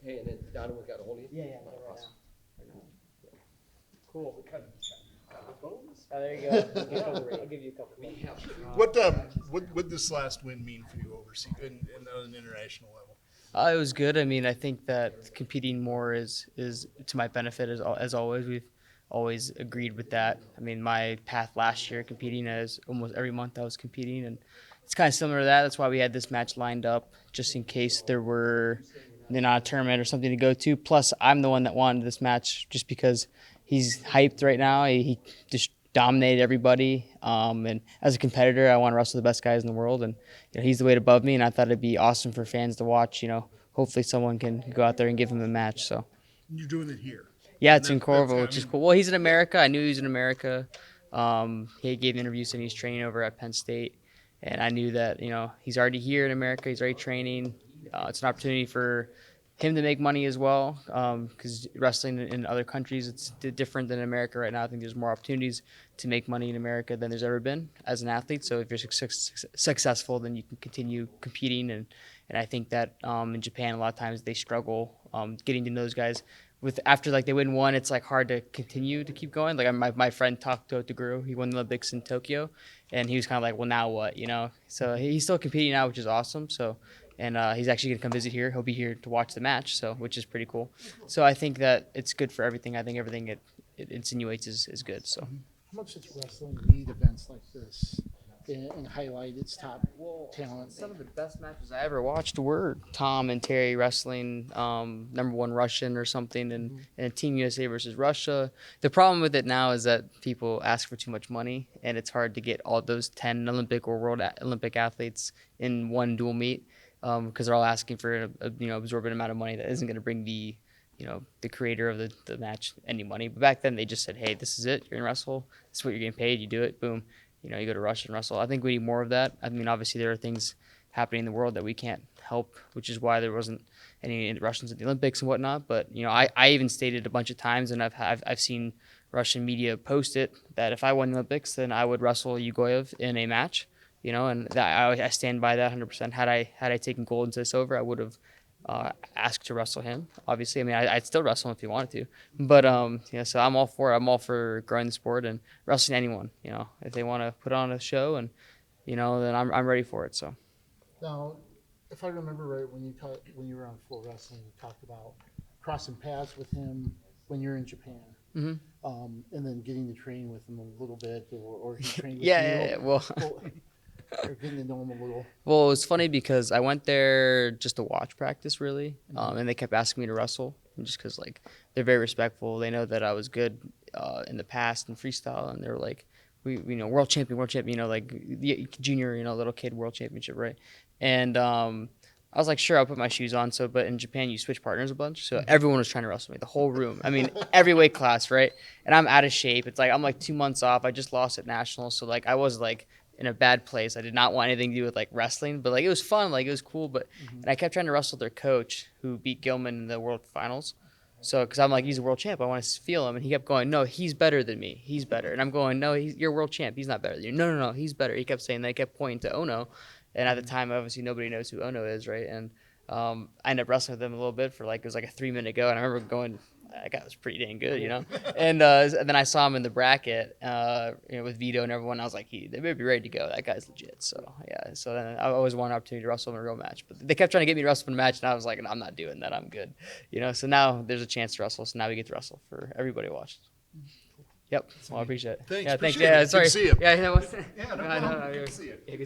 Hey, and then Donovan got a hold of you? Yeah, Awesome. Cool. We kind of got the phones. Oh, there you go. I'll give you a couple. We have. What this last win mean for you overseas and on an international level? It was good. I mean, I think that competing more is to my benefit as always. We've always agreed with that. I mean, my path last year competing as almost every month I was competing, and it's kind of similar to that. That's why we had this match lined up just in case there were not a tournament or something to go to. Plus, I'm the one that wanted this match just because he's hyped right now. He just dominated everybody. And as a competitor, I want to wrestle the best guys in the world. And he's the weight above me, and I thought it'd be awesome for fans to watch. Hopefully someone can go out there and give him a match. So You're doing it here. yeah, it's in Corvo, which is cool. Well, he's in America. I knew he was in America. He gave interviews and he's training over at Penn State. And I knew that, he's already here in America. He's already training. It's an opportunity for him to make money as well, because wrestling in other countries, it's different than in America right now. I think there's more opportunities to make money in America than there's ever been as an athlete. So if you're successful, then you can continue competing. And I think that in Japan, a lot of times they struggle getting to know those guys. After they win one, it's hard to continue to keep going. My friend talked to Guru. He won the Olympics in Tokyo, and he was kind of like, well, now what, So he's still competing now, which is awesome. So, and he's actually gonna come visit here. He'll be here to watch the match, so which is pretty cool. So I think that it's good for everything. I think everything it insinuates is good. So. How much does wrestling need events like this and highlight its top talent? Some of the best matches I ever watched were Tom and Terry wrestling #1 Russian or something, and Team USA versus Russia. The problem with it now is that people ask for too much money, and it's hard to get all those 10 Olympic or World Olympic athletes in one dual meet, because they're all asking for a absorbent amount of money that isn't going to bring the creator of the match any money. But back then they just said, hey, this is it. You're gonna wrestle. This is what you're getting paid. You do it. Boom. You go to Russia and wrestle. I think we need more of that. I mean, obviously there are things happening in the world that we can't help, which is why there wasn't any Russians at the Olympics and whatnot. But I even stated a bunch of times, and I've seen Russian media post it, that if I won the Olympics, then I would wrestle Yugoyev in a match. And that I stand by that 100%. Had I taken gold into this over, I would have asked to wrestle him. Obviously, I mean, I'd still wrestle him if he wanted to. But so I'm all for it. I'm all for growing the sport and wrestling anyone. If they want to put on a show, and then I'm ready for it. So. Now, if I remember right, when you were on Full Wrestling, you talked about crossing paths with him when you're in Japan. Mm-hmm. And then getting to train with him a little bit, or he trained with Yeah. Well. Or getting to know him a little. Well, it was funny because I went there just to watch practice, really, and they kept asking me to wrestle, just because they're very respectful. They know that I was good in the past in freestyle, and they were like, we world champion, the junior, little kid world championship, right? And I was like, sure, I'll put my shoes on. But in Japan, you switch partners a bunch, so everyone was trying to wrestle me, the whole room. I mean, every weight class, right? And I'm out of shape. It's I'm 2 months off. I just lost at nationals, so I was in a bad place. I did not want anything to do with wrestling, but it was fun, it was cool. But and I kept trying to wrestle their coach, who beat Gilman in the world finals. So because I'm he's a world champ, I want to feel him, and he kept going, no, he's better than me, he's better. And I'm going, no, you're a world champ, he's not better than you. No, he's better. He kept saying that. He kept pointing to Ono, and at the time, obviously nobody knows who Ono is, right? And I ended up wrestling with him a little bit for it was a 3-minute go, and I remember going, that guy was pretty dang good, And then I saw him in the bracket, with Vito and everyone. I was like, they may be ready to go. That guy's legit. So yeah. So then I always wanted an opportunity to wrestle in a real match, but they kept trying to get me to wrestle in a match, and I was like, no, I'm not doing that. I'm good, So now there's a chance to wrestle. So now we get to wrestle for everybody who watches. Yep. Well, I appreciate it. Thanks. Yeah. Thanks. Appreciate Yeah. it. Sorry. Good to see you. Yeah. Yeah, no problem. Good to see you.